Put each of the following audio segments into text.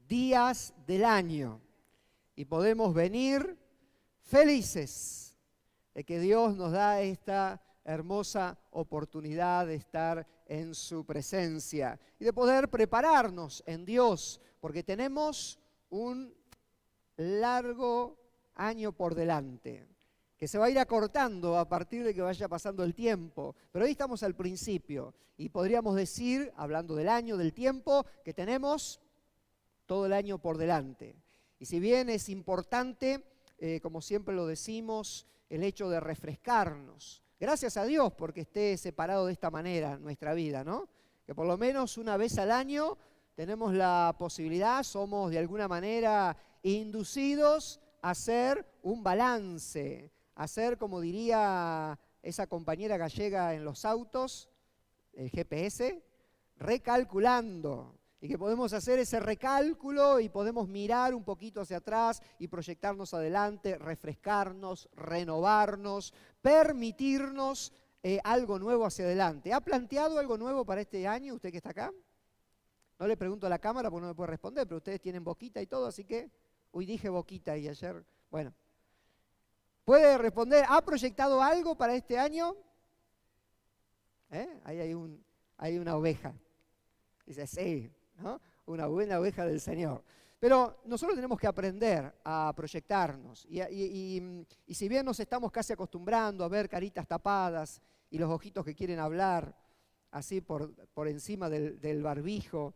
días del año y podemos venir felices de que Dios nos da esta hermosa oportunidad de estar en su presencia y de poder prepararnos en Dios, porque tenemos un largo año por delante, que se va a ir acortando a partir de que vaya pasando el tiempo. Pero hoy estamos al principio y podríamos decir, hablando del año, del tiempo, que tenemos todo el año por delante. Y si bien es importante, como siempre lo decimos, el hecho de refrescarnos, gracias a Dios porque esté separado de esta manera nuestra vida, ¿no? Que por lo menos una vez al año tenemos la posibilidad, somos de alguna manera inducidos a hacer un balance, a hacer, como diría esa compañera gallega en los autos, el GPS, recalculando. Y que podemos hacer ese recálculo y podemos mirar un poquito hacia atrás y proyectarnos adelante, refrescarnos, renovarnos, permitirnos algo nuevo hacia adelante. ¿Ha planteado algo nuevo para este año usted que está acá? No le pregunto a la cámara porque no me puede responder, pero ustedes tienen boquita y todo, así que... Hoy dije boquita y ayer... Bueno. ¿Puede responder? ¿Ha proyectado algo para este año? Ahí hay una oveja. Dice, sí, ¿no? Una buena oveja del Señor. Pero nosotros tenemos que aprender a proyectarnos. Y si bien nos estamos casi acostumbrando a ver caritas tapadas y los ojitos que quieren hablar así por encima del barbijo,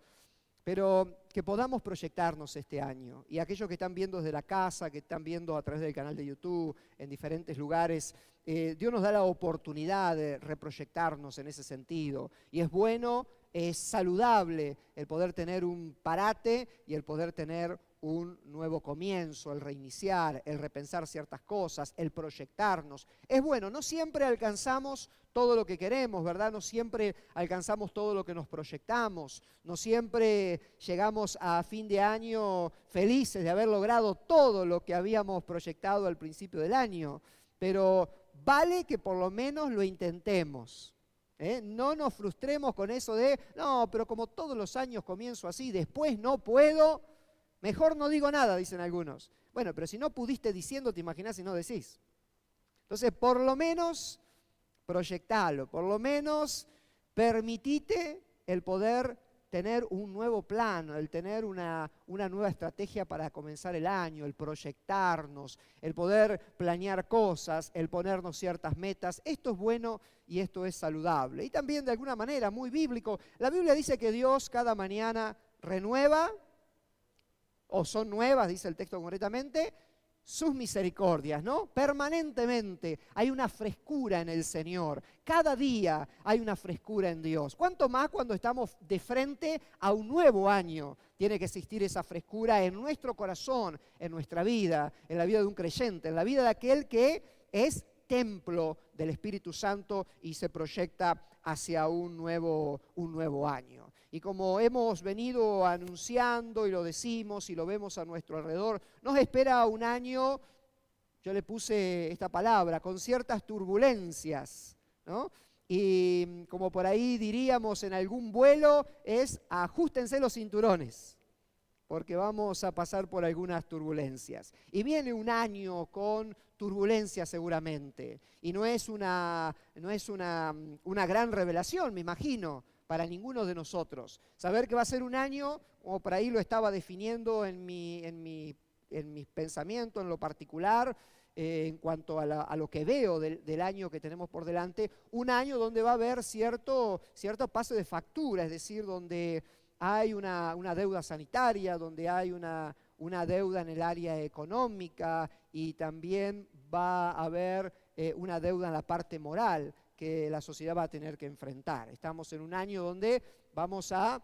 pero que podamos proyectarnos este año. Y aquellos que están viendo desde la casa, que están viendo a través del canal de YouTube, en diferentes lugares, Dios nos da la oportunidad de reproyectarnos en ese sentido. Y es bueno, es saludable el poder tener un parate y el poder tener un nuevo comienzo, el reiniciar, el repensar ciertas cosas, el proyectarnos. Es bueno, no siempre alcanzamos todo lo que queremos, ¿verdad? No siempre alcanzamos todo lo que nos proyectamos, no siempre llegamos a fin de año felices de haber logrado todo lo que habíamos proyectado al principio del año, pero vale que por lo menos lo intentemos. No nos frustremos con eso de, no, pero como todos los años comienzo así, después no puedo, mejor no digo nada, dicen algunos. Bueno, pero si no pudiste diciendo, te imaginás si no decís. Entonces, por lo menos proyectalo, por lo menos permitite el poder tener un nuevo plano, el tener una nueva estrategia para comenzar el año, el proyectarnos, el poder planear cosas, el ponernos ciertas metas. Esto es bueno y esto es saludable. Y también de alguna manera, muy bíblico, la Biblia dice que Dios cada mañana renueva, o son nuevas, dice el texto concretamente, sus misericordias, ¿no? Permanentemente hay una frescura en el Señor. Cada día hay una frescura en Dios. ¿Cuánto más cuando estamos de frente a un nuevo año? Tiene que existir esa frescura en nuestro corazón, en nuestra vida, en la vida de un creyente, en la vida de aquel que es templo del Espíritu Santo y se proyecta hacia un nuevo año. Y como hemos venido anunciando y lo decimos y lo vemos a nuestro alrededor, nos espera un año, yo le puse esta palabra, con ciertas turbulencias, ¿no? Y como por ahí diríamos en algún vuelo, es ajustense los cinturones, porque vamos a pasar por algunas turbulencias. Y viene un año con turbulencias seguramente, y no es una gran revelación, me imagino, para ninguno de nosotros. Saber que va a ser un año, como por ahí lo estaba definiendo en mis pensamientos, en lo particular, en cuanto a lo que veo del año que tenemos por delante, un año donde va a haber cierto pase de factura, es decir, donde hay una deuda sanitaria, donde hay una deuda en el área económica y también va a haber una deuda en la parte moral que la sociedad va a tener que enfrentar. Estamos en un año donde vamos a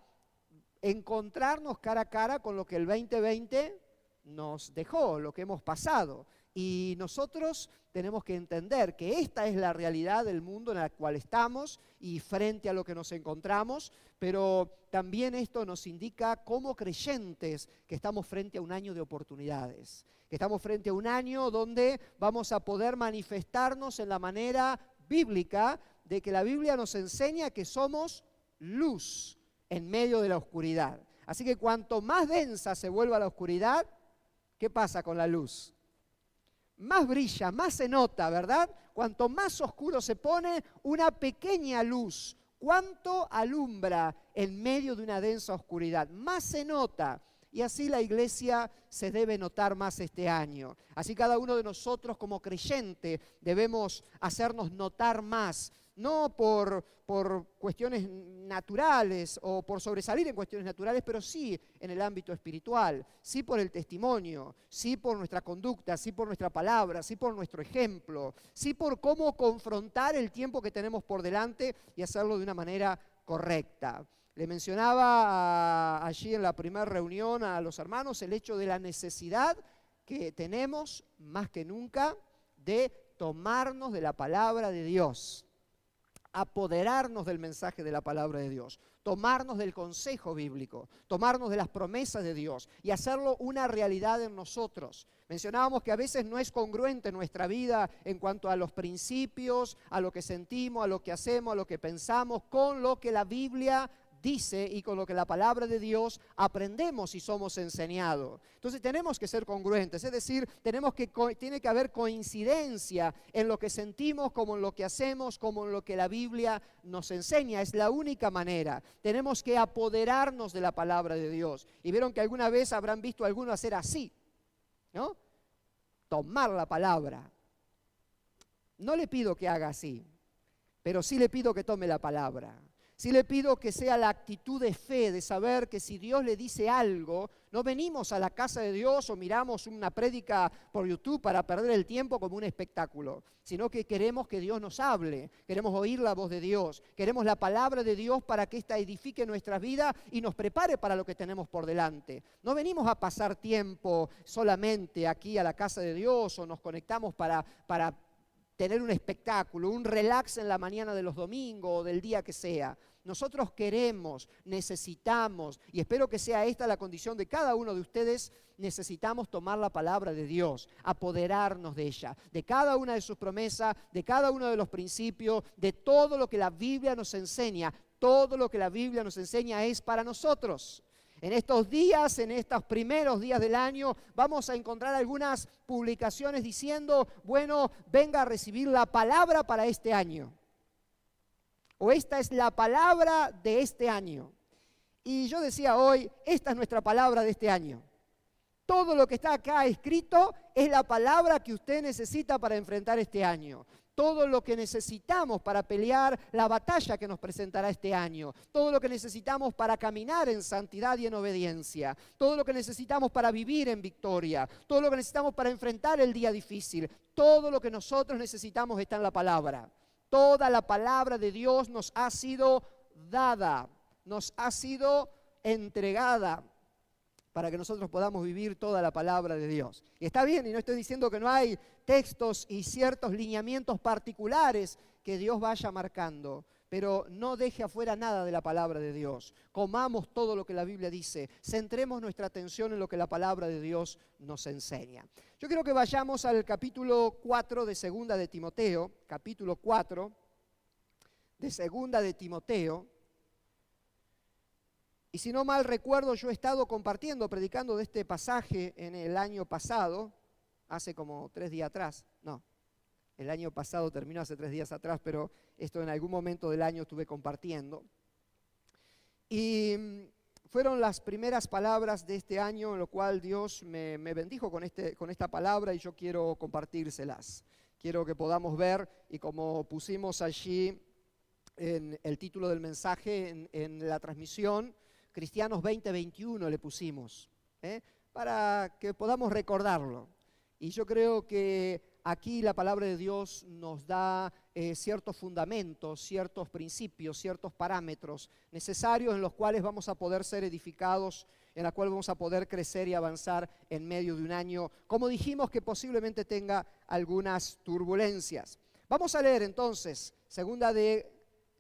encontrarnos cara a cara con lo que el 2020 nos dejó, lo que hemos pasado. Y nosotros tenemos que entender que esta es la realidad del mundo en el cual estamos y frente a lo que nos encontramos, pero también esto nos indica como creyentes que estamos frente a un año de oportunidades, que estamos frente a un año donde vamos a poder manifestarnos en la manera bíblica de que la Biblia nos enseña que somos luz en medio de la oscuridad. Así que cuanto más densa se vuelva la oscuridad, ¿qué pasa con la luz? Más brilla, más se nota, ¿verdad? Cuanto más oscuro se pone, una pequeña luz, ¿cuánto alumbra en medio de una densa oscuridad? Más se nota. Y así la iglesia se debe notar más este año. Así cada uno de nosotros como creyente debemos hacernos notar más, no por cuestiones naturales o por sobresalir en cuestiones naturales, pero sí en el ámbito espiritual, sí por el testimonio, sí por nuestra conducta, sí por nuestra palabra, sí por nuestro ejemplo, sí por cómo confrontar el tiempo que tenemos por delante y hacerlo de una manera correcta. Le mencionaba allí en la primera reunión a los hermanos el hecho de la necesidad que tenemos más que nunca de tomarnos de la palabra de Dios, apoderarnos del mensaje de la palabra de Dios, tomarnos del consejo bíblico, tomarnos de las promesas de Dios y hacerlo una realidad en nosotros. Mencionábamos que a veces no es congruente nuestra vida en cuanto a los principios, a lo que sentimos, a lo que hacemos, a lo que pensamos, con lo que la Biblia dice y con lo que la palabra de Dios aprendemos y somos enseñados. Entonces tenemos que ser congruentes, es decir, tiene que haber coincidencia en lo que sentimos, como en lo que hacemos, como en lo que la Biblia nos enseña. Es la única manera. Tenemos que apoderarnos de la palabra de Dios. Y vieron que alguna vez habrán visto a algunos hacer así, ¿no? Tomar la palabra. No le pido que haga así, pero sí le pido que tome la palabra. Sí le pido que sea la actitud de fe, de saber que si Dios le dice algo, no venimos a la casa de Dios o miramos una prédica por YouTube para perder el tiempo como un espectáculo, sino que queremos que Dios nos hable, queremos oír la voz de Dios, queremos la palabra de Dios para que ésta edifique nuestra vida y nos prepare para lo que tenemos por delante. No venimos a pasar tiempo solamente aquí a la casa de Dios o nos conectamos para tener un espectáculo, un relax en la mañana de los domingos o del día que sea. Nosotros queremos, necesitamos, y espero que sea esta la condición de cada uno de ustedes, necesitamos tomar la palabra de Dios, apoderarnos de ella, de cada una de sus promesas, de cada uno de los principios, de todo lo que la Biblia nos enseña. Todo lo que la Biblia nos enseña es para nosotros. En estos días, en estos primeros días del año, vamos a encontrar algunas publicaciones diciendo, bueno, venga a recibir la palabra para este año. O esta es la palabra de este año. Y yo decía hoy, esta es nuestra palabra de este año. Todo lo que está acá escrito es la palabra que usted necesita para enfrentar este año. Todo lo que necesitamos para pelear la batalla que nos presentará este año. Todo lo que necesitamos para caminar en santidad y en obediencia. Todo lo que necesitamos para vivir en victoria. Todo lo que necesitamos para enfrentar el día difícil. Todo lo que nosotros necesitamos está en la palabra. Toda la palabra de Dios nos ha sido dada, nos ha sido entregada para que nosotros podamos vivir toda la palabra de Dios. Y está bien, y no estoy diciendo que no hay textos y ciertos lineamientos particulares que Dios vaya marcando, pero no deje afuera nada de la palabra de Dios. Comamos todo lo que la Biblia dice, centremos nuestra atención en lo que la palabra de Dios nos enseña. Yo quiero que vayamos al capítulo 4 de Segunda de Timoteo, capítulo 4 de Segunda de Timoteo. Y si no mal recuerdo, yo he estado predicando de este pasaje en el año pasado, hace como 3 días atrás. No, el año pasado terminó hace 3 días atrás, pero esto en algún momento del año estuve compartiendo. Y fueron las primeras palabras de este año en lo cual Dios me bendijo con esta palabra y yo quiero compartírselas. Quiero que podamos ver, y como pusimos allí en el título del mensaje en la transmisión, Cristianos 2021 le pusimos, para que podamos recordarlo. Y yo creo que aquí la palabra de Dios nos da ciertos fundamentos, ciertos principios, ciertos parámetros necesarios en los cuales vamos a poder ser edificados, en la cual vamos a poder crecer y avanzar en medio de un año, como dijimos, que posiblemente tenga algunas turbulencias. Vamos a leer entonces, segunda de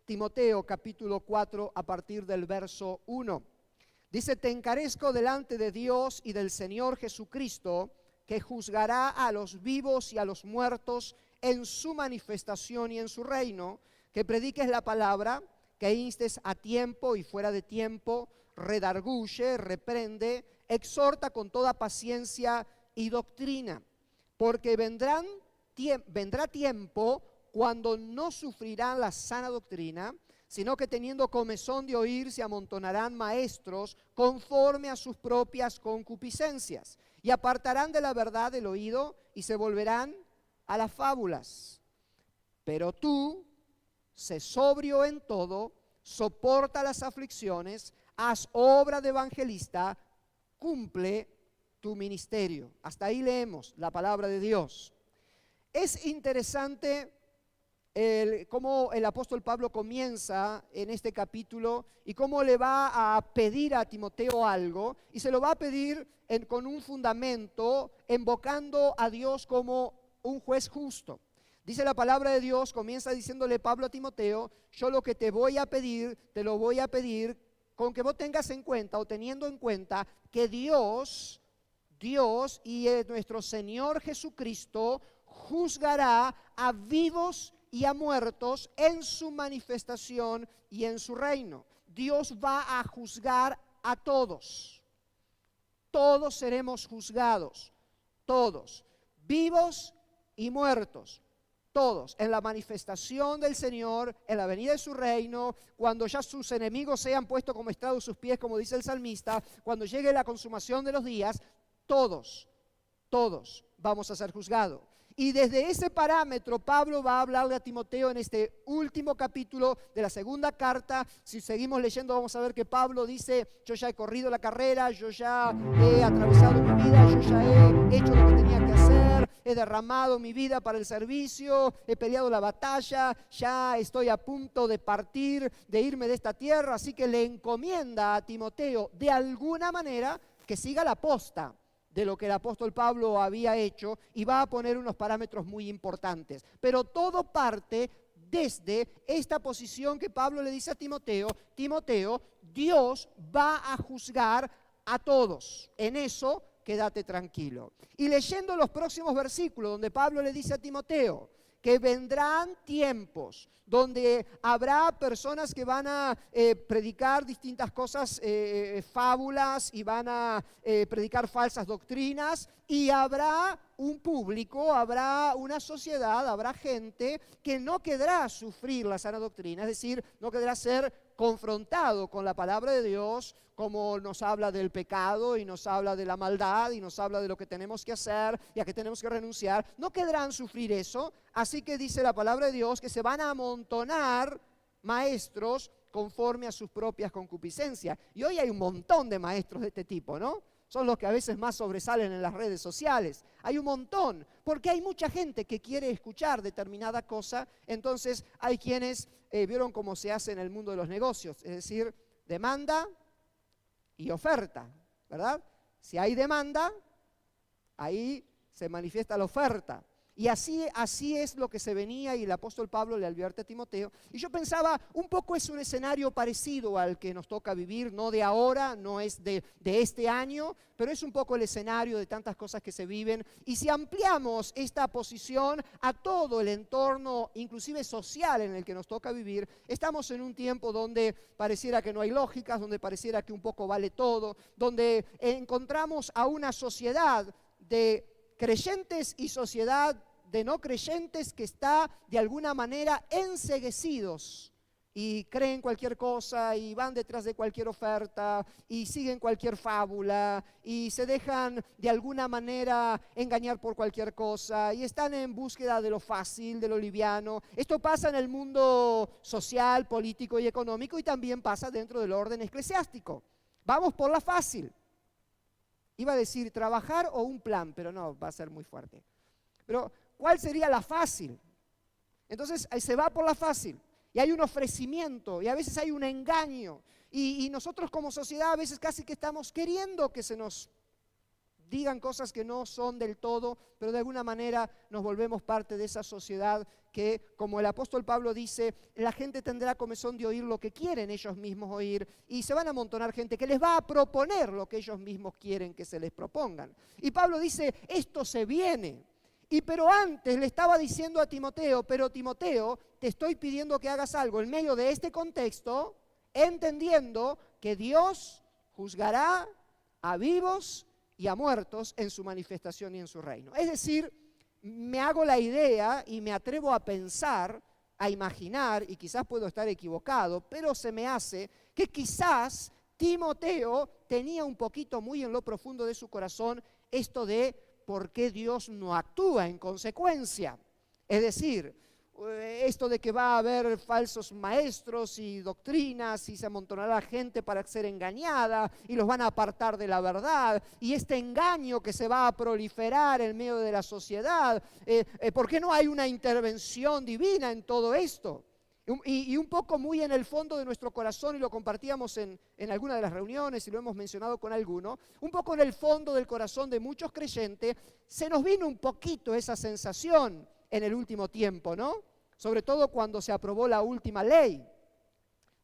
Timoteo, capítulo 4, a partir del verso 1. Dice, te encarezco delante de Dios y del Señor Jesucristo, que juzgará a los vivos y a los muertos en su manifestación y en su reino, que prediques la palabra, que instes a tiempo y fuera de tiempo, redarguye, reprende, exhorta con toda paciencia y doctrina, porque vendrá tiempo cuando no sufrirán la sana doctrina, sino que teniendo comezón de oír se amontonarán maestros conforme a sus propias concupiscencias, y apartarán de la verdad el oído y se volverán a las fábulas. Pero tú, sé sobrio en todo, soporta las aflicciones, haz obra de evangelista, cumple tu ministerio. Hasta ahí leemos la palabra de Dios. Es interesante cómo el apóstol Pablo comienza en este capítulo y cómo le va a pedir a Timoteo algo, y se lo va a pedir con un fundamento, invocando a Dios como un juez justo. Dice la palabra de Dios, comienza diciéndole Pablo a Timoteo: yo lo que te voy a pedir, te lo voy a pedir con que vos tengas en cuenta, o teniendo en cuenta, que Dios y nuestro Señor Jesucristo juzgará a vivos y a muertos en su manifestación y en su reino. Dios va a juzgar a todos. Todos seremos juzgados, todos, vivos y muertos, todos, en la manifestación del Señor, en la venida de su reino, cuando ya sus enemigos sean puestos como estrado de sus pies, como dice el salmista, cuando llegue la consumación de los días, todos vamos a ser juzgados. Y desde ese parámetro Pablo va a hablarle a Timoteo en este último capítulo de la segunda carta. Si seguimos leyendo vamos a ver que Pablo dice: yo ya he corrido la carrera, yo ya he atravesado mi vida, yo ya he hecho lo que tenía que hacer, he derramado mi vida para el servicio, he peleado la batalla, ya estoy a punto de partir, de irme de esta tierra. Así que le encomienda a Timoteo de alguna manera que siga la posta de lo que el apóstol Pablo había hecho, y va a poner unos parámetros muy importantes. Pero todo parte desde esta posición que Pablo le dice a Timoteo: Timoteo, Dios va a juzgar a todos. En eso quédate tranquilo. Y leyendo los próximos versículos donde Pablo le dice a Timoteo que vendrán tiempos donde habrá personas que van a predicar distintas cosas, fábulas, y van a predicar falsas doctrinas, y habrá un público, habrá una sociedad, habrá gente que no querrá sufrir la sana doctrina, es decir, no querrá ser confrontado con la palabra de Dios, como nos habla del pecado y nos habla de la maldad y nos habla de lo que tenemos que hacer y a qué tenemos que renunciar. No querrán sufrir eso, así que dice la palabra de Dios que se van a amontonar maestros conforme a sus propias concupiscencias. Y hoy hay un montón de maestros de este tipo, ¿no? Son los que a veces más sobresalen en las redes sociales. Hay un montón, porque hay mucha gente que quiere escuchar determinada cosa. Entonces hay quienes vieron cómo se hace en el mundo de los negocios, es decir, demanda y oferta, ¿verdad? Si hay demanda, ahí se manifiesta la oferta. Y así es lo que se venía, y el apóstol Pablo le advierte a Timoteo. Y yo pensaba, un poco es un escenario parecido al que nos toca vivir, no de ahora, no es de este año, pero es un poco el escenario de tantas cosas que se viven. Y si ampliamos esta posición a todo el entorno, inclusive social, en el que nos toca vivir, estamos en un tiempo donde pareciera que no hay lógicas, donde pareciera que un poco vale todo, donde encontramos a una sociedad de creyentes y sociedad de no creyentes que está de alguna manera enceguecidos y creen cualquier cosa y van detrás de cualquier oferta y siguen cualquier fábula y se dejan de alguna manera engañar por cualquier cosa y están en búsqueda de lo fácil, de lo liviano. Esto pasa en el mundo social, político y económico, y también pasa dentro del orden eclesiástico. Vamos por la fácil. Iba a decir trabajar o un plan, pero no, va a ser muy fuerte. Pero, ¿cuál sería la fácil? Entonces, se va por la fácil. Y hay un ofrecimiento, y a veces hay un engaño. Y nosotros como sociedad a veces casi que estamos queriendo que se nos digan cosas que no son del todo, pero de alguna manera nos volvemos parte de esa sociedad que, como el apóstol Pablo dice, la gente tendrá comezón de oír lo que quieren ellos mismos oír, y se van a amontonar gente que les va a proponer lo que ellos mismos quieren que se les propongan. Y Pablo dice, esto se viene. Pero antes le estaba diciendo a Timoteo, pero Timoteo, te estoy pidiendo que hagas algo en medio de este contexto, entendiendo que Dios juzgará a vivos y a muertos en su manifestación y en su reino. Es decir, me hago la idea y me atrevo a pensar, a imaginar, y quizás puedo estar equivocado, pero se me hace que quizás Timoteo tenía un poquito muy en lo profundo de su corazón esto de por qué Dios no actúa en consecuencia. Es decir, esto de que va a haber falsos maestros y doctrinas y se amontonará gente para ser engañada y los van a apartar de la verdad, y este engaño que se va a proliferar en medio de la sociedad, ¿por qué no hay una intervención divina en todo esto? Y un poco muy en el fondo de nuestro corazón, y lo compartíamos en alguna de las reuniones y lo hemos mencionado con alguno, un poco en el fondo del corazón de muchos creyentes, se nos vino un poquito esa sensación en el último tiempo, ¿no? Sobre todo cuando se aprobó la última ley,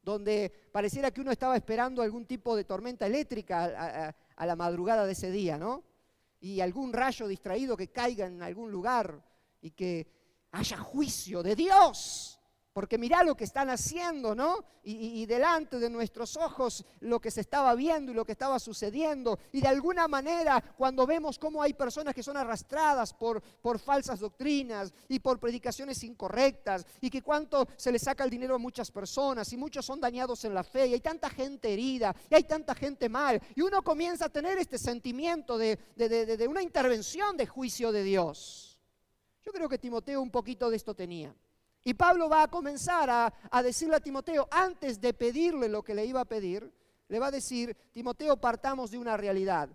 donde pareciera que uno estaba esperando algún tipo de tormenta eléctrica a la madrugada de ese día, ¿no? Y algún rayo distraído que caiga en algún lugar y que haya juicio de Dios. Porque mirá lo que están haciendo, ¿no? Y delante de nuestros ojos lo que se estaba viendo y lo que estaba sucediendo. Y de alguna manera, cuando vemos cómo hay personas que son arrastradas por falsas doctrinas y por predicaciones incorrectas, y que cuánto se le saca el dinero a muchas personas, y muchos son dañados en la fe, y hay tanta gente herida, y hay tanta gente mal, y uno comienza a tener este sentimiento de una intervención de juicio de Dios. Yo creo que Timoteo un poquito de esto tenía. Y Pablo va a comenzar a decirle a Timoteo, antes de pedirle lo que le iba a pedir, le va a decir: Timoteo, partamos de una realidad.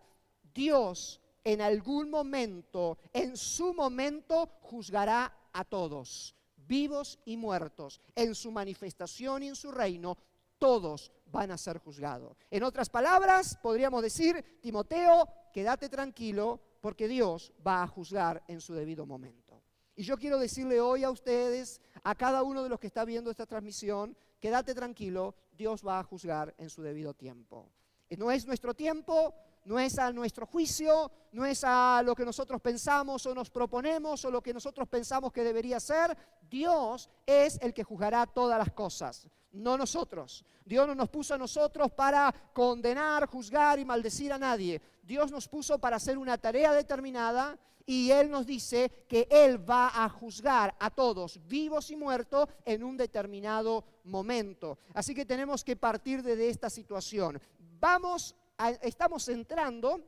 Dios en algún momento, en su momento, juzgará a todos, vivos y muertos. En su manifestación y en su reino, todos van a ser juzgados. En otras palabras, podríamos decir: Timoteo, quédate tranquilo, porque Dios va a juzgar en su debido momento. Y yo quiero decirle hoy a ustedes, a cada uno de los que está viendo esta transmisión, quédate tranquilo, Dios va a juzgar en su debido tiempo. No es nuestro tiempo, no es a nuestro juicio, no es a lo que nosotros pensamos o nos proponemos o lo que nosotros pensamos que debería ser. Dios es el que juzgará todas las cosas, no nosotros. Dios no nos puso a nosotros para condenar, juzgar y maldecir a nadie. Dios nos puso para hacer una tarea determinada, y Él nos dice que Él va a juzgar a todos, vivos y muertos, en un determinado momento. Así que tenemos que partir de esta situación. Estamos entrando,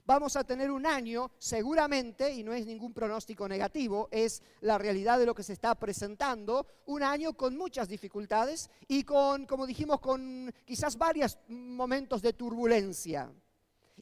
vamos a tener un año seguramente, y no es ningún pronóstico negativo, es la realidad de lo que se está presentando, un año con muchas dificultades y con, como dijimos, con quizás varios momentos de turbulencia.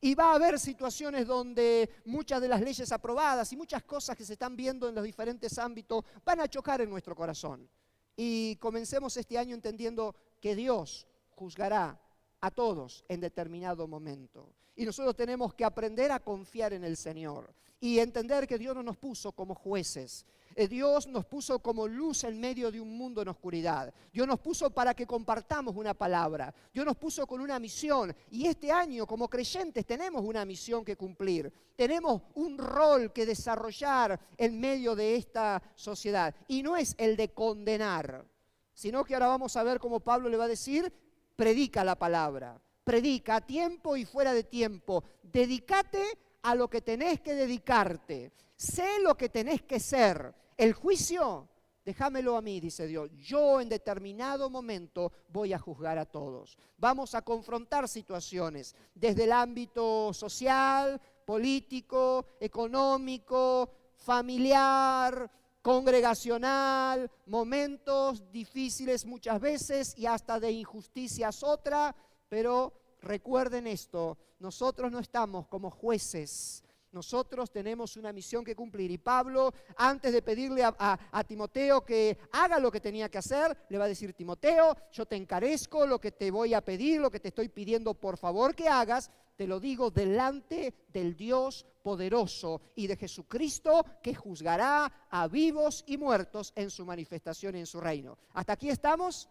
Y va a haber situaciones donde muchas de las leyes aprobadas y muchas cosas que se están viendo en los diferentes ámbitos van a chocar en nuestro corazón. Y comencemos este año entendiendo que Dios juzgará a todos en determinado momento. Y nosotros tenemos que aprender a confiar en el Señor y entender que Dios no nos puso como jueces. Dios nos puso como luz en medio de un mundo en oscuridad. Dios nos puso para que compartamos una palabra. Dios nos puso con una misión. Y este año, como creyentes, tenemos una misión que cumplir. Tenemos un rol que desarrollar en medio de esta sociedad. Y no es el de condenar, sino que ahora vamos a ver cómo Pablo le va a decir: predica la palabra. Predica a tiempo y fuera de tiempo. Dedícate a lo que tenés que dedicarte. Sé lo que tenés que ser. El juicio, déjamelo a mí, dice Dios. Yo en determinado momento voy a juzgar a todos. Vamos a confrontar situaciones desde el ámbito social, político, económico, familiar, congregacional, momentos difíciles muchas veces y hasta de injusticias otra, pero recuerden esto, nosotros no estamos como jueces. Nosotros tenemos una misión que cumplir. Y Pablo, antes de pedirle a Timoteo que haga lo que tenía que hacer, le va a decir: Timoteo, yo te encarezco lo que te voy a pedir, lo que te estoy pidiendo por favor que hagas, te lo digo delante del Dios poderoso y de Jesucristo, que juzgará a vivos y muertos en su manifestación y en su reino. ¿Hasta aquí estamos?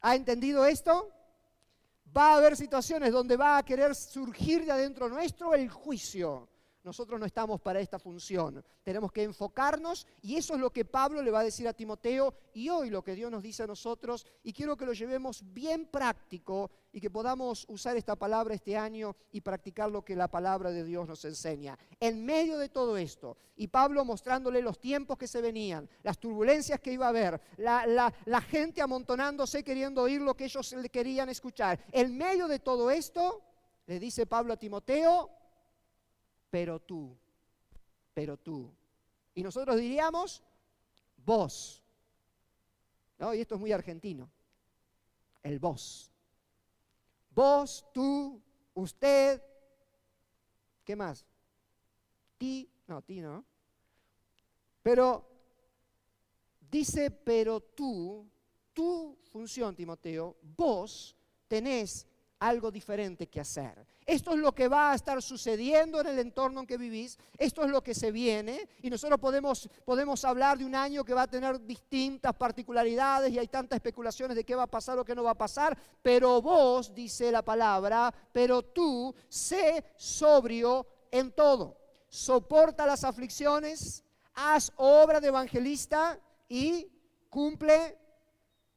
¿Ha entendido esto? Va a haber situaciones donde va a querer surgir de adentro nuestro el juicio. Nosotros no estamos para esta función. Tenemos que enfocarnos y eso es lo que Pablo le va a decir a Timoteo y hoy lo que Dios nos dice a nosotros y quiero que lo llevemos bien práctico y que podamos usar esta palabra este año y practicar lo que la palabra de Dios nos enseña. En medio de todo esto, y Pablo mostrándole los tiempos que se venían, las turbulencias que iba a haber, la gente amontonándose queriendo oír lo que ellos le querían escuchar. En medio de todo esto, le dice Pablo a Timoteo, pero tú. Y nosotros diríamos, vos. ¿No? Y esto es muy argentino. El vos. Vos, tú, usted. ¿Qué más? Ti no. Pero dice, pero tú, tu función, Timoteo, vos tenés algo diferente que hacer. Esto es lo que va a estar sucediendo en el entorno en que vivís, esto es lo que se viene y nosotros podemos hablar de un año que va a tener distintas particularidades y hay tantas especulaciones de qué va a pasar o qué no va a pasar, pero vos, dice la palabra, pero tú sé sobrio en todo, soporta las aflicciones, haz obra de evangelista y cumple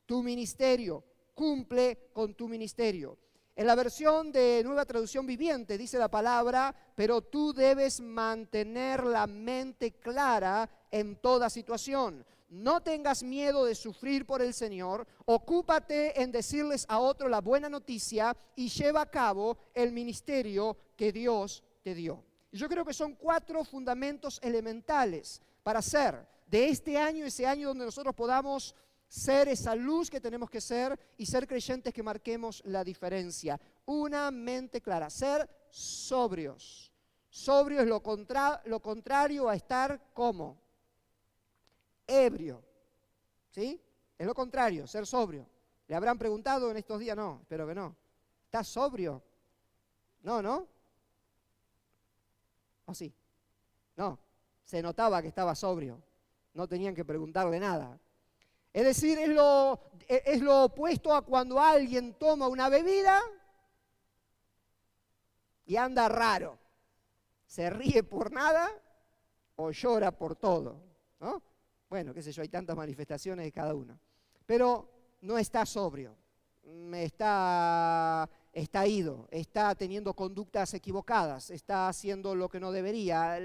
tu ministerio, cumple con tu ministerio. En la versión de Nueva Traducción Viviente dice la palabra, pero tú debes mantener la mente clara en toda situación. No tengas miedo de sufrir por el Señor, ocúpate en decirles a otros la buena noticia y lleva a cabo el ministerio que Dios te dio. Y yo creo que son 4 fundamentos elementales para hacer de este año ese año donde nosotros podamos ser esa luz que tenemos que ser y ser creyentes que marquemos la diferencia. Una mente clara, ser sobrios. Sobrio es lo contrario a estar como ebrio. ¿Sí? Es lo contrario, ser sobrio. ¿Le habrán preguntado en estos días? No, espero que no. ¿Estás sobrio? No. ¿O sí? No, se notaba que estaba sobrio. No tenían que preguntarle nada. Es decir, es lo opuesto a cuando alguien toma una bebida y anda raro. Se ríe por nada o llora por todo, ¿no? Bueno, qué sé yo, hay tantas manifestaciones de cada uno. Pero no está sobrio, está ido, está teniendo conductas equivocadas, está haciendo lo que no debería,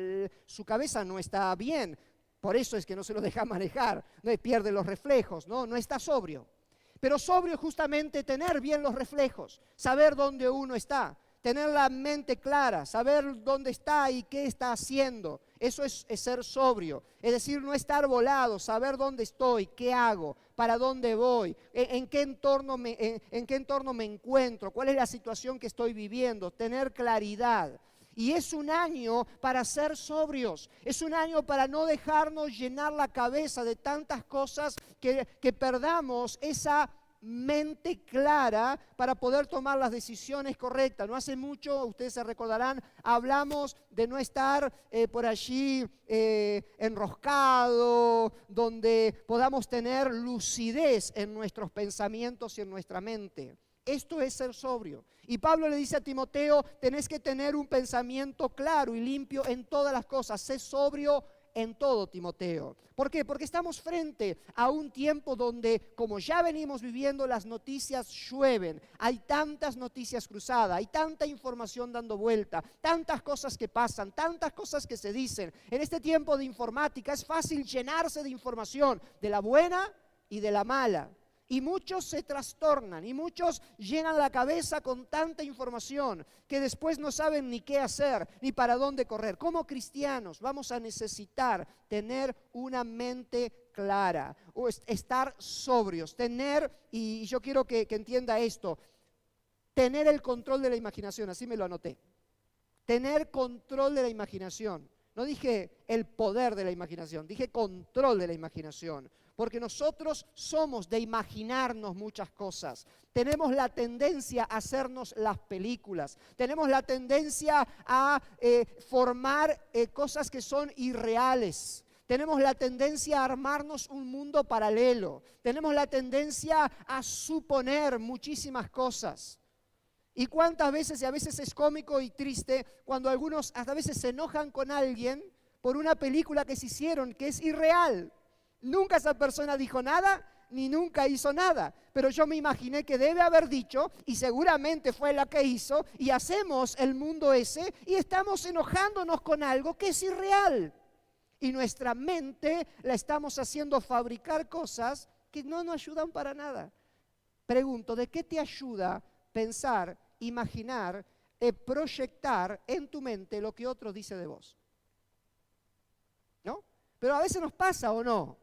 su cabeza no está bien. Por eso es que no se lo deja manejar, no pierde los reflejos, no está sobrio. Pero sobrio es justamente tener bien los reflejos, saber dónde uno está, tener la mente clara, saber dónde está y qué está haciendo. Eso es ser sobrio, es decir, no estar volado, saber dónde estoy, qué hago, para dónde voy, en qué entorno me encuentro, cuál es la situación que estoy viviendo, tener claridad. Y es un año para ser sobrios, es un año para no dejarnos llenar la cabeza de tantas cosas que perdamos esa mente clara para poder tomar las decisiones correctas. No hace mucho, ustedes se recordarán, hablamos de no estar por allí enroscado, donde podamos tener lucidez en nuestros pensamientos y en nuestra mente. Esto es ser sobrio. Y Pablo le dice a Timoteo, tenés que tener un pensamiento claro y limpio en todas las cosas. Sé sobrio en todo, Timoteo. ¿Por qué? Porque estamos frente a un tiempo donde, como ya venimos viviendo, las noticias llueven. Hay tantas noticias cruzadas, hay tanta información dando vuelta, tantas cosas que pasan, tantas cosas que se dicen. En este tiempo de informática es fácil llenarse de información, de la buena y de la mala. Y muchos se trastornan y muchos llenan la cabeza con tanta información que después no saben ni qué hacer ni para dónde correr. Como cristianos vamos a necesitar tener una mente clara, o estar sobrios, y yo quiero que entienda esto, tener el control de la imaginación, así me lo anoté. Tener control de la imaginación. No dije el poder de la imaginación, dije control de la imaginación. Porque nosotros somos de imaginarnos muchas cosas. Tenemos la tendencia a hacernos las películas. Tenemos la tendencia a formar cosas que son irreales. Tenemos la tendencia a armarnos un mundo paralelo. Tenemos la tendencia a suponer muchísimas cosas. Y cuántas veces, y a veces es cómico y triste, cuando algunos hasta a veces se enojan con alguien por una película que se hicieron, que es irreal. Nunca esa persona dijo nada, ni nunca hizo nada. Pero yo me imaginé que debe haber dicho, y seguramente fue la que hizo, y hacemos el mundo ese, y estamos enojándonos con algo que es irreal. Y nuestra mente la estamos haciendo fabricar cosas que no nos ayudan para nada. Pregunto, ¿de qué te ayuda pensar, imaginar, proyectar en tu mente lo que otro dice de vos? ¿No? Pero a veces nos pasa, ¿o no?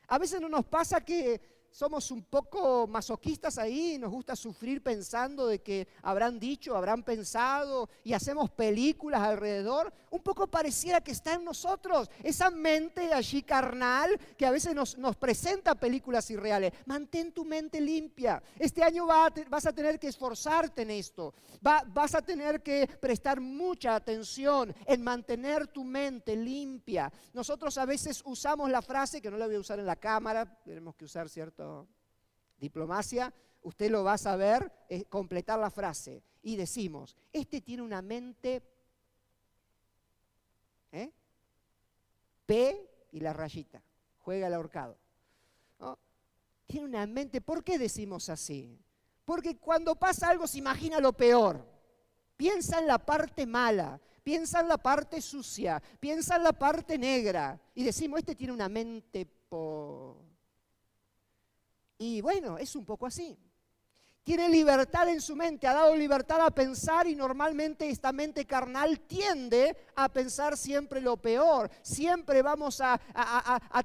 A veces no nos pasa que somos un poco masoquistas ahí, nos gusta sufrir pensando de que habrán dicho, habrán pensado y hacemos películas alrededor. Un poco pareciera que está en nosotros, esa mente allí carnal que a veces nos presenta películas irreales. Mantén tu mente limpia. Este año vas a tener que esforzarte en esto. Vas a tener que prestar mucha atención en mantener tu mente limpia. Nosotros a veces usamos la frase, que no la voy a usar en la cámara, tenemos que usar cierto diplomacia, usted lo va a saber, completar la frase. Y decimos, este tiene una mente P y la rayita, juega el ahorcado, ¿no? Tiene una mente, ¿por qué decimos así? Porque cuando pasa algo se imagina lo peor, piensa en la parte mala, piensa en la parte sucia, piensa en la parte negra y decimos, este tiene una mente Y bueno, es un poco así. Tiene libertad en su mente, ha dado libertad a pensar y normalmente esta mente carnal tiende a pensar siempre lo peor. Siempre vamos a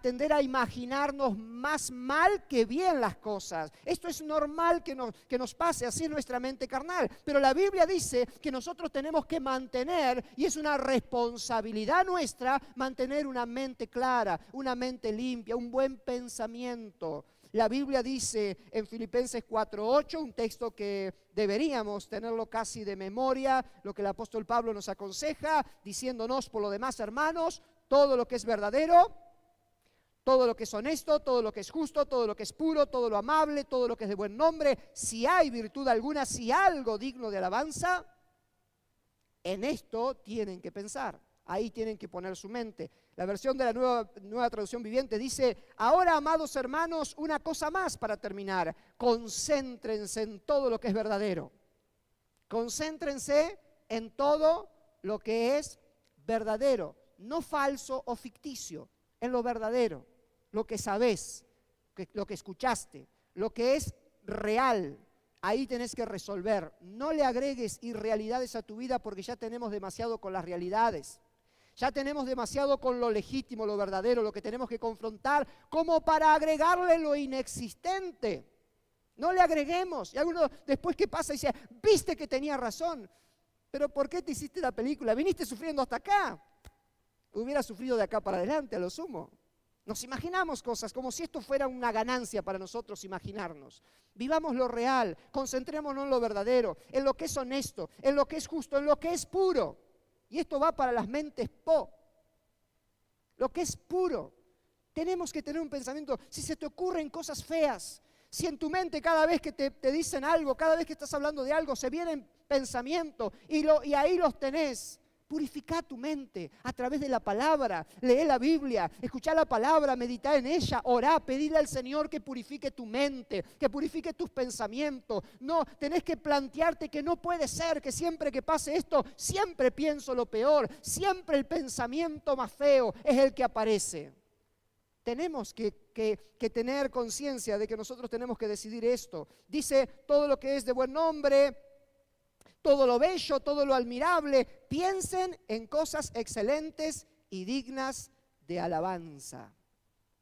tender a imaginarnos más mal que bien las cosas. Esto es normal que nos pase así en nuestra mente carnal. Pero la Biblia dice que nosotros tenemos que mantener, y es una responsabilidad nuestra, mantener una mente clara, una mente limpia, un buen pensamiento. La Biblia dice en Filipenses 4:8, un texto que deberíamos tenerlo casi de memoria, lo que el apóstol Pablo nos aconseja, diciéndonos por lo demás, hermanos, todo lo que es verdadero, todo lo que es honesto, todo lo que es justo, todo lo que es puro, todo lo amable, todo lo que es de buen nombre, si hay virtud alguna, si algo digno de alabanza, en esto tienen que pensar. Ahí tienen que poner su mente. La versión de la nueva traducción viviente dice, ahora, amados hermanos, una cosa más para terminar. Concéntrense en todo lo que es verdadero. Concéntrense en todo lo que es verdadero. No falso o ficticio, en lo verdadero. Lo que sabés, lo que escuchaste, lo que es real. Ahí tenés que resolver. No le agregues irrealidades a tu vida porque ya tenemos demasiado con las realidades. Ya tenemos demasiado con lo legítimo, lo verdadero, lo que tenemos que confrontar, como para agregarle lo inexistente. No le agreguemos. Y alguno después que pasa dice, viste que tenía razón, pero ¿por qué te hiciste la película? Viniste sufriendo hasta acá. Hubiera sufrido de acá para adelante a lo sumo. Nos imaginamos cosas como si esto fuera una ganancia para nosotros imaginarnos. Vivamos lo real, concentrémonos en lo verdadero, en lo que es honesto, en lo que es justo, en lo que es puro. Y esto va para las mentes lo que es puro. Tenemos que tener un pensamiento, si se te ocurren cosas feas, si en tu mente cada vez que te dicen algo, cada vez que estás hablando de algo, se vienen pensamientos y ahí los tenés. Purifica tu mente a través de la palabra, lee la Biblia, escucha la palabra, medita en ella, orá, pedirle al Señor que purifique tu mente, que purifique tus pensamientos. No, tenés que plantearte que no puede ser que siempre que pase esto, siempre pienso lo peor, siempre el pensamiento más feo es el que aparece. Tenemos que tener conciencia de que nosotros tenemos que decidir esto. Dice, todo lo que es de buen nombre, todo lo bello, todo lo admirable, piensen en cosas excelentes y dignas de alabanza.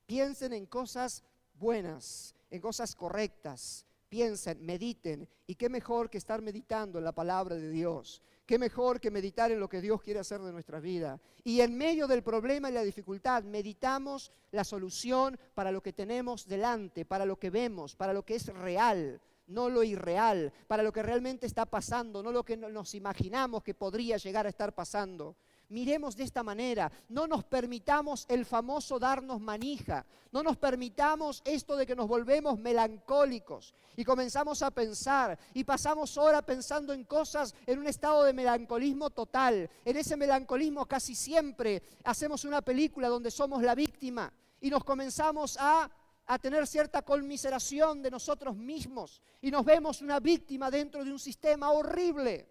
Piensen en cosas buenas, en cosas correctas. Piensen, mediten. Y qué mejor que estar meditando en la palabra de Dios. Qué mejor que meditar en lo que Dios quiere hacer de nuestra vida. Y en medio del problema y la dificultad, meditamos la solución para lo que tenemos delante, para lo que vemos, para lo que es real. No lo irreal, para lo que realmente está pasando, no lo que nos imaginamos que podría llegar a estar pasando. Miremos de esta manera, no nos permitamos el famoso darnos manija, no nos permitamos esto de que nos volvemos melancólicos y comenzamos a pensar y pasamos horas pensando en cosas en un estado de melancolismo total. En ese melancolismo casi siempre hacemos una película donde somos la víctima y nos comenzamos a tener cierta conmiseración de nosotros mismos y nos vemos una víctima dentro de un sistema horrible.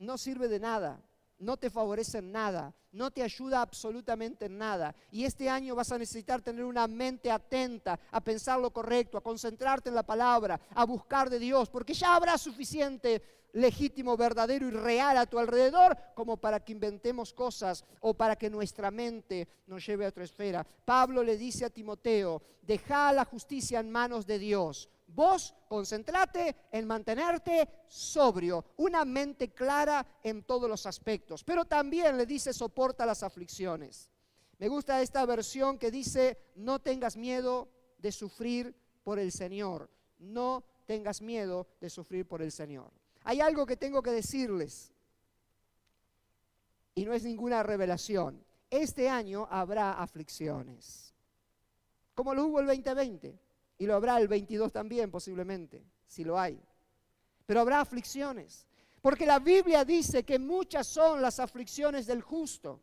No sirve de nada. No te favorece en nada, no te ayuda absolutamente en nada. Y este año vas a necesitar tener una mente atenta a pensar lo correcto, a concentrarte en la palabra, a buscar de Dios, porque ya habrá suficiente legítimo, verdadero y real a tu alrededor como para que inventemos cosas o para que nuestra mente nos lleve a otra esfera. Pablo le dice a Timoteo, deja la justicia en manos de Dios. Vos concentrate en mantenerte sobrio, una mente clara en todos los aspectos. Pero también le dice, soporta las aflicciones. Me gusta esta versión que dice, no tengas miedo de sufrir por el Señor. No tengas miedo de sufrir por el Señor. Hay algo que tengo que decirles, y no es ninguna revelación. Este año habrá aflicciones, como lo hubo el 2020. Y lo habrá el 22 también, posiblemente, si lo hay. Pero habrá aflicciones. Porque la Biblia dice que muchas son las aflicciones del justo.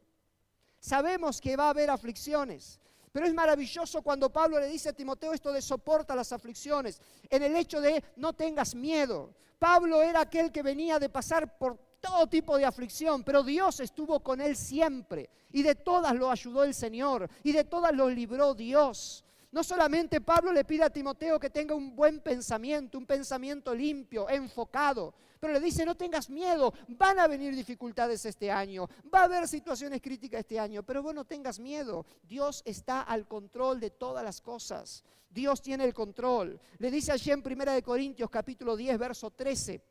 Sabemos que va a haber aflicciones. Pero es maravilloso cuando Pablo le dice a Timoteo esto de soporta las aflicciones. En el hecho de no tengas miedo. Pablo era aquel que venía de pasar por todo tipo de aflicción, pero Dios estuvo con él siempre. Y de todas lo ayudó el Señor. Y de todas lo libró Dios. No solamente Pablo le pide a Timoteo que tenga un buen pensamiento, un pensamiento limpio, enfocado, pero le dice no tengas miedo, van a venir dificultades este año, va a haber situaciones críticas este año, pero vos no tengas miedo, Dios está al control de todas las cosas, Dios tiene el control. Le dice allí en 1 Corintios capítulo 10, verso 13,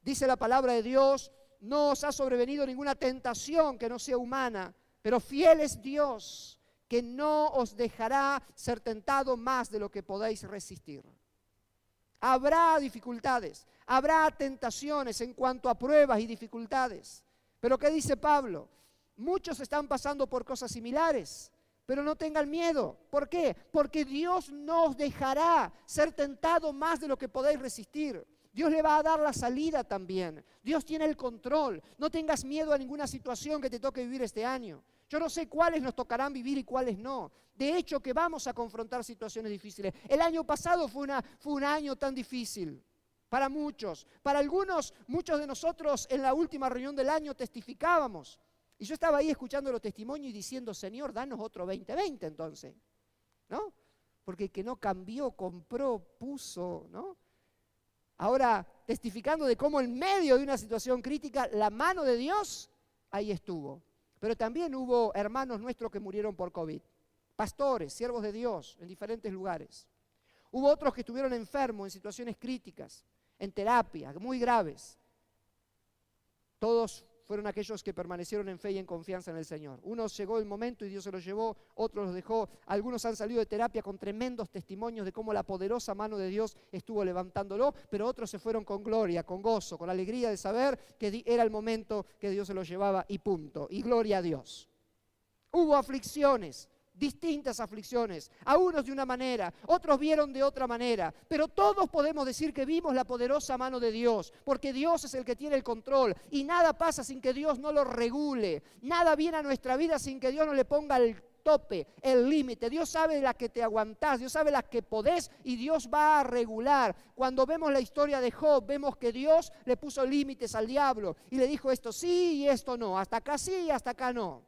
dice la palabra de Dios, no os ha sobrevenido ninguna tentación que no sea humana, pero fiel es Dios, que no os dejará ser tentado más de lo que podáis resistir. Habrá dificultades, habrá tentaciones en cuanto a pruebas y dificultades. Pero ¿qué dice Pablo? Muchos están pasando por cosas similares, pero no tengan miedo. ¿Por qué? Porque Dios no os dejará ser tentado más de lo que podáis resistir. Dios le va a dar la salida también. Dios tiene el control. No tengas miedo a ninguna situación que te toque vivir este año. Yo no sé cuáles nos tocarán vivir y cuáles no. De hecho, que vamos a confrontar situaciones difíciles. El año pasado fue un año tan difícil para muchos. Para algunos, muchos de nosotros en la última reunión del año testificábamos. Y yo estaba ahí escuchando los testimonios y diciendo, Señor, danos otro 2020 entonces. ¿No? Porque el que no cambió, compró, puso, ¿no? Ahora, testificando de cómo en medio de una situación crítica, la mano de Dios ahí estuvo. Pero también hubo hermanos nuestros que murieron por COVID. Pastores, siervos de Dios en diferentes lugares. Hubo otros que estuvieron enfermos en situaciones críticas, en terapia, muy graves. Todos fueron aquellos que permanecieron en fe y en confianza en el Señor. Unos llegó el momento y Dios se los llevó, otros los dejó. Algunos han salido de terapia con tremendos testimonios de cómo la poderosa mano de Dios estuvo levantándolo, pero otros se fueron con gloria, con gozo, con alegría de saber que era el momento que Dios se los llevaba y punto. Y gloria a Dios. Hubo aflicciones, distintas aflicciones, a unos de una manera, otros vieron de otra manera, pero todos podemos decir que vimos la poderosa mano de Dios, porque Dios es el que tiene el control y nada pasa sin que Dios no lo regule, nada viene a nuestra vida sin que Dios no le ponga el tope, el límite. Dios sabe las que te aguantás, Dios sabe las que podés y Dios va a regular. Cuando vemos la historia de Job, vemos que Dios le puso límites al diablo y le dijo esto sí y esto no, hasta acá sí y hasta acá no.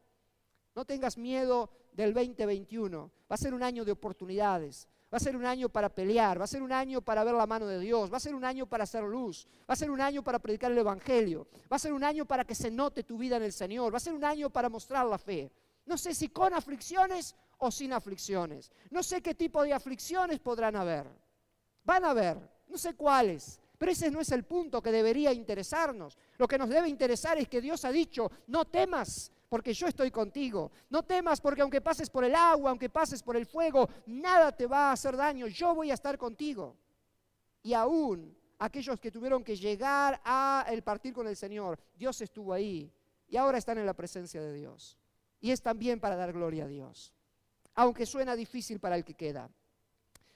No tengas miedo del 2021, va a ser un año de oportunidades, va a ser un año para pelear, va a ser un año para ver la mano de Dios, va a ser un año para hacer luz, va a ser un año para predicar el Evangelio, va a ser un año para que se note tu vida en el Señor, va a ser un año para mostrar la fe. No sé si con aflicciones o sin aflicciones, no sé qué tipo de aflicciones podrán haber, van a haber, no sé cuáles. Pero ese no es el punto que debería interesarnos. Lo que nos debe interesar es que Dios ha dicho, no temas, porque yo estoy contigo. No temas porque aunque pases por el agua, aunque pases por el fuego, nada te va a hacer daño. Yo voy a estar contigo. Y aún aquellos que tuvieron que llegar a el partir con el Señor, Dios estuvo ahí y ahora están en la presencia de Dios. Y es también para dar gloria a Dios, aunque suena difícil para el que queda.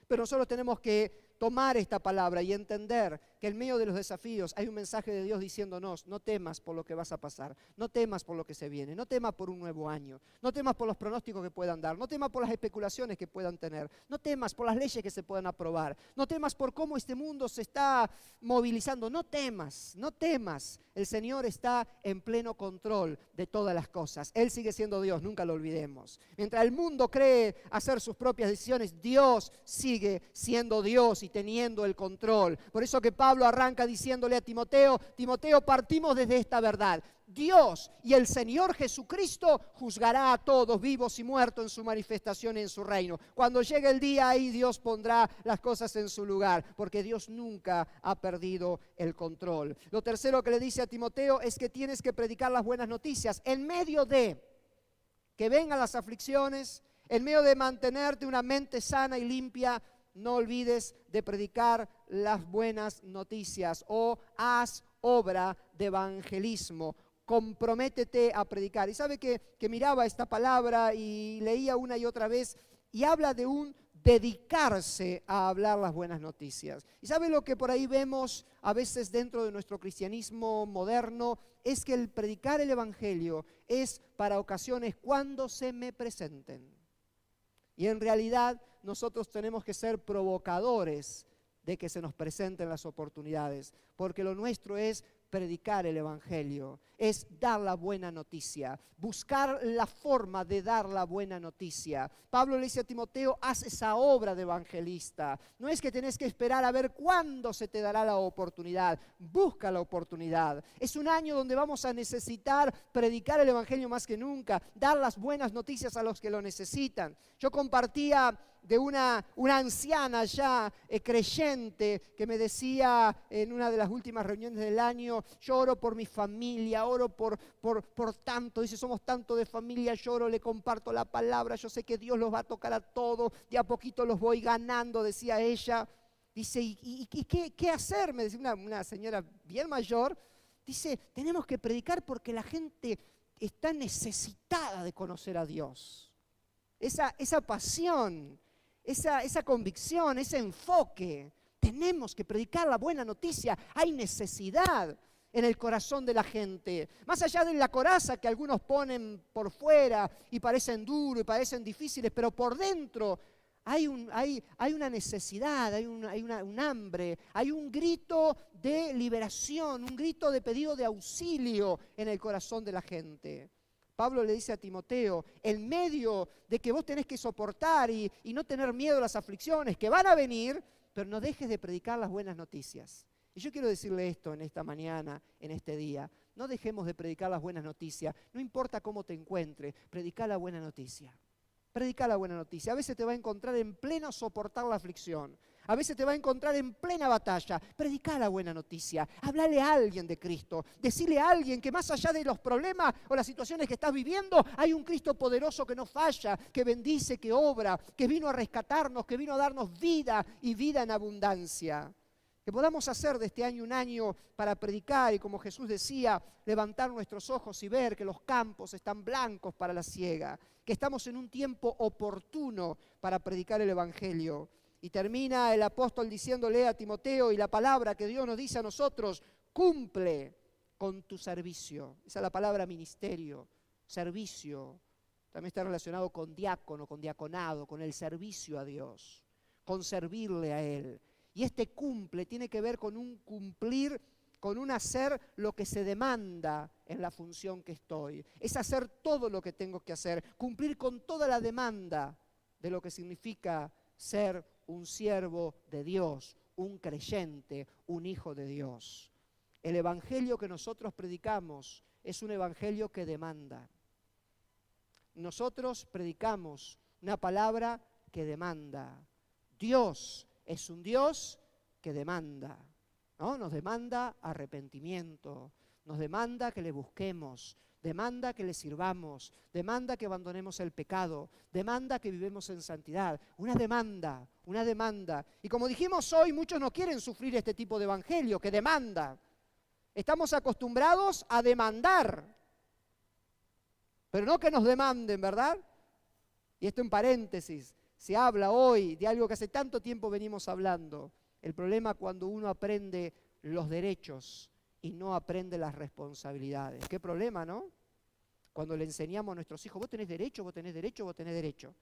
Pero nosotros tenemos que tomar esta palabra y entender que en medio de los desafíos hay un mensaje de Dios diciéndonos: no temas por lo que vas a pasar, no temas por lo que se viene, no temas por un nuevo año, no temas por los pronósticos que puedan dar, no temas por las especulaciones que puedan tener, no temas por las leyes que se puedan aprobar, no temas por cómo este mundo se está movilizando, no temas, no temas. El Señor está en pleno control de todas las cosas. Él sigue siendo Dios, nunca lo olvidemos. Mientras el mundo cree hacer sus propias decisiones, Dios sigue siendo Dios y teniendo el control. Por eso que Pablo arranca diciéndole a Timoteo: Timoteo, partimos desde esta verdad. Dios y el Señor Jesucristo juzgará a todos, vivos y muertos, en su manifestación y en su reino. Cuando llegue el día, ahí Dios pondrá las cosas en su lugar, porque Dios nunca ha perdido el control. Lo tercero que le dice a Timoteo es que tienes que predicar las buenas noticias en medio de que vengan las aflicciones, en medio de mantenerte una mente sana y limpia. No olvides de predicar las buenas noticias, o haz obra de evangelismo. Comprométete a predicar. Y sabe que miraba esta palabra y leía una y otra vez, y habla de un dedicarse a hablar las buenas noticias. Y sabe lo que por ahí vemos a veces dentro de nuestro cristianismo moderno, es que el predicar el evangelio es para ocasiones cuando se me presenten. Y en realidad nosotros tenemos que ser provocadores de que se nos presenten las oportunidades, porque lo nuestro es predicar el evangelio, es dar la buena noticia, buscar la forma de dar la buena noticia. Pablo le dice a Timoteo: haz esa obra de evangelista. No es que tenés que esperar a ver cuándo se te dará la oportunidad, busca la oportunidad. Es un año donde vamos a necesitar predicar el evangelio más que nunca, dar las buenas noticias a los que lo necesitan. Yo compartía de una anciana ya creyente que me decía en una de las últimas reuniones del año: yo oro por mi familia, oro por tanto, dice, somos tanto de familia, yo oro, le comparto la palabra, yo sé que Dios los va a tocar a todos, de a poquito los voy ganando, decía ella. Dice, ¿y qué hacer? Me decía una señora bien mayor. Dice, tenemos que predicar porque la gente está necesitada de conocer a Dios. Esa pasión, esa convicción, ese enfoque. Tenemos que predicar la buena noticia. Hay necesidad en el corazón de la gente. Más allá de la coraza que algunos ponen por fuera y parecen duros y parecen difíciles, pero por dentro hay una necesidad, hay un hambre, hay un grito de liberación, un grito de pedido de auxilio en el corazón de la gente. Pablo le dice a Timoteo, en medio de que vos tenés que soportar y no tener miedo a las aflicciones que van a venir, pero no dejes de predicar las buenas noticias. Y yo quiero decirle esto en esta mañana, en este día: no dejemos de predicar las buenas noticias. No importa cómo te encuentres, predica la buena noticia. Predica la buena noticia. A veces te va a encontrar en pleno soportar la aflicción. A veces te va a encontrar en plena batalla. Predica la buena noticia. Háblale a alguien de Cristo. Decirle a alguien que más allá de los problemas o las situaciones que estás viviendo, hay un Cristo poderoso que no falla, que bendice, que obra, que vino a rescatarnos, que vino a darnos vida y vida en abundancia. Que podamos hacer de este año un año para predicar y, como Jesús decía, levantar nuestros ojos y ver que los campos están blancos para la siega, que estamos en un tiempo oportuno para predicar el evangelio. Y termina el apóstol diciéndole a Timoteo, y la palabra que Dios nos dice a nosotros: cumple con tu servicio. Esa es la palabra ministerio, servicio. También está relacionado con diácono, con diaconado, con el servicio a Dios, con servirle a Él. Y este cumple tiene que ver con un cumplir, con un hacer lo que se demanda en la función que estoy. Es hacer todo lo que tengo que hacer, cumplir con toda la demanda de lo que significa ser un siervo de Dios, un creyente, un hijo de Dios. El evangelio que nosotros predicamos es un evangelio que demanda. Nosotros predicamos una palabra que demanda. Dios es un Dios que demanda, ¿no? Nos demanda arrepentimiento, nos demanda que le busquemos, demanda que le sirvamos, demanda que abandonemos el pecado, demanda que vivamos en santidad. Una demanda, una demanda. Y como dijimos hoy, muchos no quieren sufrir este tipo de evangelio que demanda. Estamos acostumbrados a demandar. pero no que nos demanden, ¿verdad? Y esto en paréntesis, se habla hoy de algo que hace tanto tiempo venimos hablando. El problema cuando uno aprende los derechos y no aprende las responsabilidades. ¿Qué problema, no? Cuando le enseñamos a nuestros hijos, vos tenés derecho, vos tenés derecho, vos tenés derecho.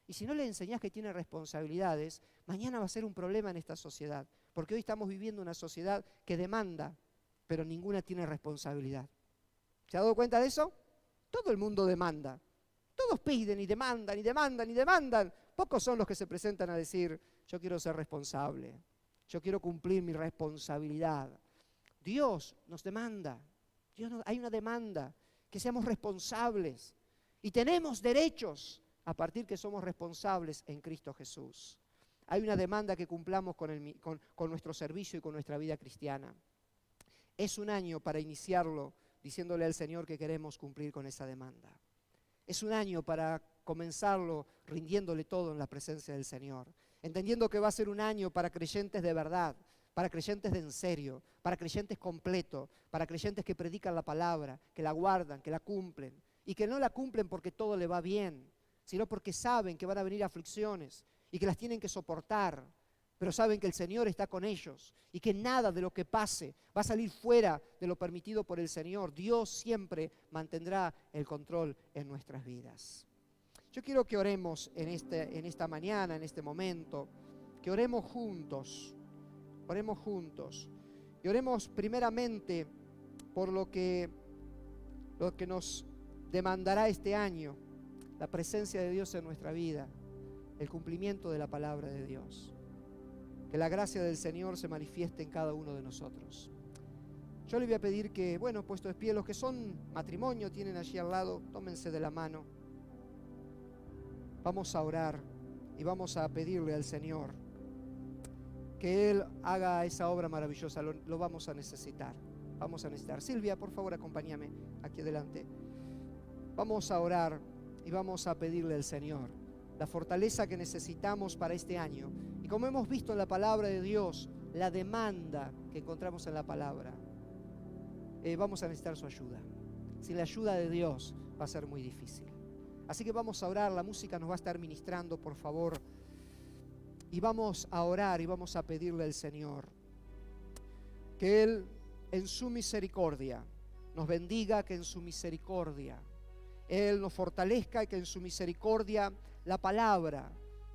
Y si no le enseñás que tiene responsabilidades, mañana va a ser un problema en esta sociedad. Porque hoy estamos viviendo una sociedad que demanda, pero ninguna tiene responsabilidad. ¿Se ha dado cuenta de eso? Todo el mundo demanda. Todos piden y demandan y demandan y demandan. Pocos son los que se presentan a decir, yo quiero ser responsable, yo quiero cumplir mi responsabilidad. Dios nos demanda, hay una demanda, que seamos responsables. Y tenemos derechos a partir que somos responsables en Cristo Jesús. Hay una demanda que cumplamos con nuestro servicio y con nuestra vida cristiana. Es un año para iniciarlo diciéndole al Señor que queremos cumplir con esa demanda. Es un año para comenzarlo rindiéndole todo en la presencia del Señor, entendiendo que va a ser un año para creyentes de verdad, para creyentes de en serio, para creyentes completos, para creyentes que predican la palabra, que la guardan, que la cumplen, y que no la cumplen porque todo le va bien, sino porque saben que van a venir aflicciones y que las tienen que soportar, pero saben que el Señor está con ellos y que nada de lo que pase va a salir fuera de lo permitido por el Señor. Dios siempre mantendrá el control en nuestras vidas. Yo quiero que oremos en esta mañana, en este momento, que oremos juntos y oremos primeramente por lo que nos demandará este año, la presencia de Dios en nuestra vida, el cumplimiento de la palabra de Dios. Que la gracia del Señor se manifieste en cada uno de nosotros. Yo le voy a pedir que, puesto de pie, los que son matrimonio, tienen allí al lado, tómense de la mano. Vamos a orar y vamos a pedirle al Señor que Él haga esa obra maravillosa. Lo vamos a necesitar. Vamos a necesitar. Silvia, por favor, acompáñame aquí adelante. Vamos a orar y vamos a pedirle al Señor la fortaleza que necesitamos para este año. Y como hemos visto en la palabra de Dios, la demanda que encontramos en la palabra, vamos a necesitar su ayuda. Sin la ayuda de Dios va a ser muy difícil. Así que vamos a orar, la música nos va a estar ministrando, por favor. Y vamos a orar y vamos a pedirle al Señor que Él en su misericordia nos bendiga, que en su misericordia Él nos fortalezca y que en su misericordia la palabra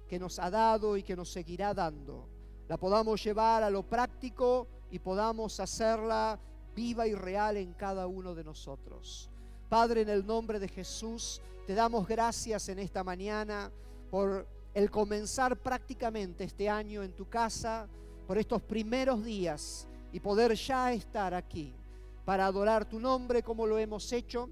que nos ha dado y que nos seguirá dando, la podamos llevar a lo práctico y podamos hacerla viva y real en cada uno de nosotros. Padre, en el nombre de Jesús, te damos gracias en esta mañana por el comenzar prácticamente este año en tu casa, por estos primeros días y poder ya estar aquí para adorar tu nombre como lo hemos hecho,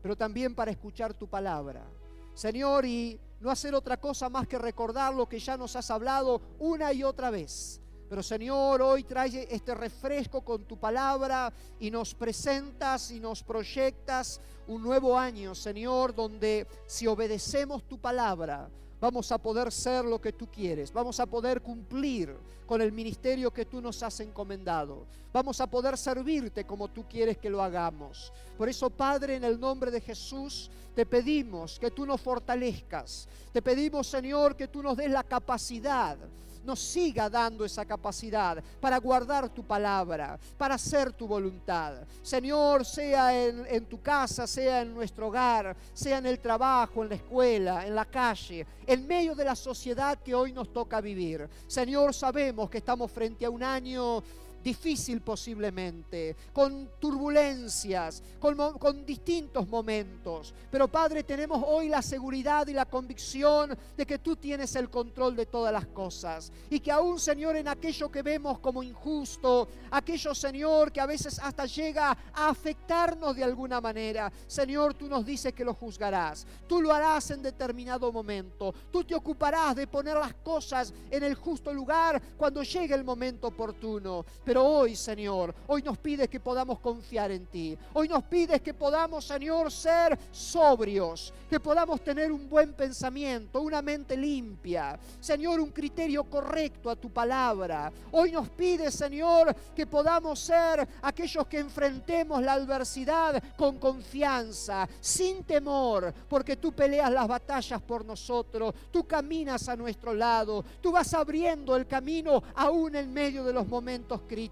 pero también para escuchar tu palabra, Señor, y no hacer otra cosa más que recordar lo que ya nos has hablado una y otra vez. Pero Señor, hoy trae este refresco con tu palabra y nos presentas y nos proyectas un nuevo año, Señor, donde si obedecemos tu palabra, vamos a poder ser lo que tú quieres, vamos a poder cumplir con el ministerio que tú nos has encomendado, vamos a poder servirte como tú quieres que lo hagamos. Por eso, Padre, en el nombre de Jesús, te pedimos que tú nos fortalezcas, te pedimos, Señor, que tú nos des la capacidad, nos siga dando esa capacidad para guardar tu palabra, para hacer tu voluntad. Señor, sea en tu casa, sea en nuestro hogar, sea en el trabajo, en la escuela, en la calle, en medio de la sociedad que hoy nos toca vivir. Señor, sabemos que estamos frente a un año difícil posiblemente, con turbulencias, con distintos momentos. Pero Padre, tenemos hoy la seguridad y la convicción de que tú tienes el control de todas las cosas. Y que aún, Señor, en aquello que vemos como injusto, aquello, Señor, que a veces hasta llega a afectarnos de alguna manera, Señor, tú nos dices que lo juzgarás. Tú lo harás en determinado momento. Tú te ocuparás de poner las cosas en el justo lugar cuando llegue el momento oportuno. Pero Pero hoy, Señor, hoy nos pides que podamos confiar en ti. Hoy nos pides que podamos, Señor, ser sobrios, que podamos tener un buen pensamiento, una mente limpia. Señor, un criterio correcto a tu palabra. Hoy nos pides, Señor, que podamos ser aquellos que enfrentemos la adversidad con confianza, sin temor, porque tú peleas las batallas por nosotros, tú caminas a nuestro lado, tú vas abriendo el camino aún en medio de los momentos críticos.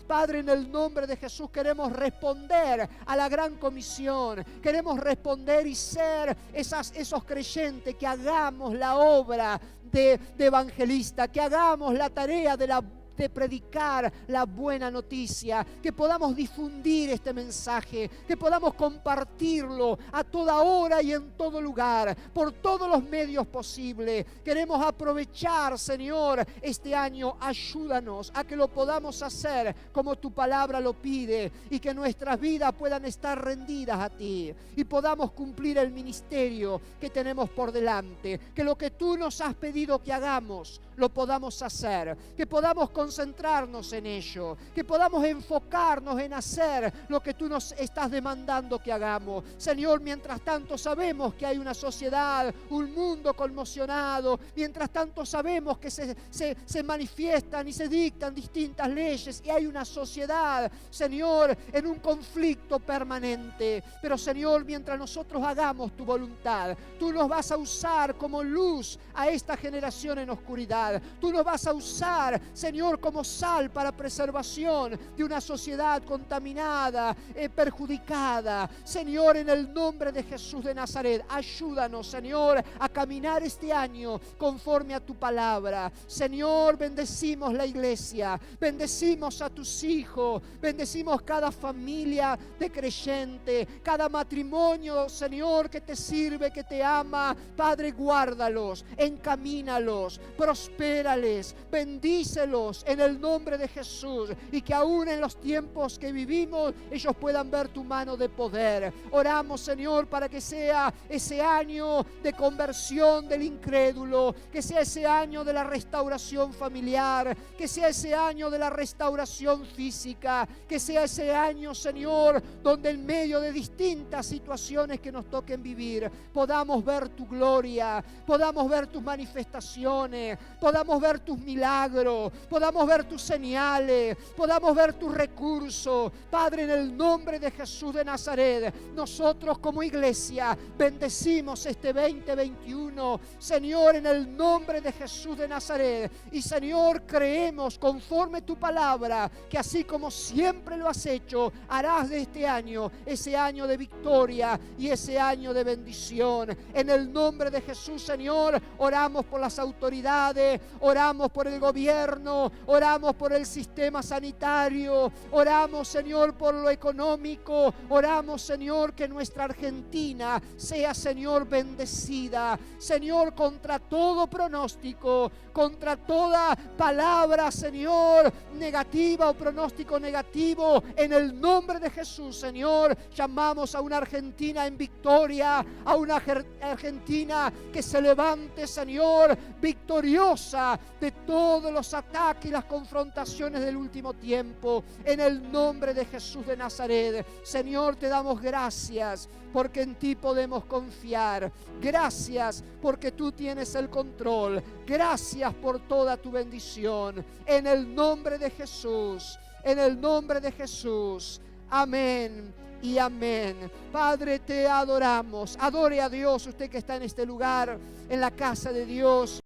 Padre, en el nombre de Jesús queremos responder a la gran comisión, queremos responder y ser esos creyentes que hagamos la obra de evangelista, que hagamos la tarea de predicar la buena noticia, que podamos difundir este mensaje, que podamos compartirlo a toda hora y en todo lugar, por todos los medios posibles. Queremos aprovechar, Señor, este año. Ayúdanos a que lo podamos hacer como tu palabra lo pide, y que nuestras vidas puedan estar rendidas a ti y podamos cumplir el ministerio que tenemos por delante, que lo que tú nos has pedido que hagamos lo podamos hacer, que podamos concentrarnos en ello, que podamos enfocarnos en hacer lo que tú nos estás demandando que hagamos. Señor, mientras tanto sabemos que hay una sociedad, un mundo conmocionado, mientras tanto sabemos que se manifiestan y se dictan distintas leyes y hay una sociedad, Señor, en un conflicto permanente. Pero, Señor, mientras nosotros hagamos tu voluntad, tú nos vas a usar como luz a esta generación en oscuridad. Tú nos vas a usar, Señor, como sal para preservación de una sociedad contaminada, perjudicada. Señor, en el nombre de Jesús de Nazaret, ayúdanos, Señor, a caminar este año conforme a tu palabra. Señor, bendecimos la iglesia, bendecimos a tus hijos, bendecimos cada familia de creyente, cada matrimonio, Señor, que te sirve, que te ama. Padre, guárdalos, encamínalos, prospérales, bendícelos en el nombre de Jesús, y que aún en los tiempos que vivimos ellos puedan ver tu mano de poder. Oramos, Señor, para que sea ese año de conversión del incrédulo, que sea ese año de la restauración familiar, que sea ese año de la restauración física, que sea ese año, Señor, donde en medio de distintas situaciones que nos toquen vivir podamos ver tu gloria, podamos ver tus manifestaciones, podamos ver tus milagros, podamos ver tus señales, podamos ver tus recursos. Padre, en el nombre de Jesús de Nazaret, nosotros como iglesia bendecimos este 2021, Señor, en el nombre de Jesús de Nazaret. Y, Señor, creemos conforme tu palabra que así como siempre lo has hecho, harás de este año ese año de victoria y ese año de bendición. En el nombre de Jesús, Señor, oramos por las autoridades, oramos por el gobierno, oramos por el sistema sanitario, oramos, Señor, por lo económico, oramos, Señor, que nuestra Argentina sea, Señor, bendecida, Señor, contra todo pronóstico, contra toda palabra, Señor, negativa o pronóstico negativo. En el nombre de Jesús, Señor, llamamos a una Argentina en victoria, a una Argentina que se levante, Señor, victoriosa de todos los ataques y las confrontaciones del último tiempo. En el nombre de Jesús de Nazaret, Señor, te damos gracias porque en ti podemos confiar. Gracias porque tú tienes el control. Gracias por toda tu bendición. En el nombre de Jesús, en el nombre de Jesús. Amén y amén. Padre, te adoramos. Adore a Dios, usted que está en este lugar, en la casa de Dios.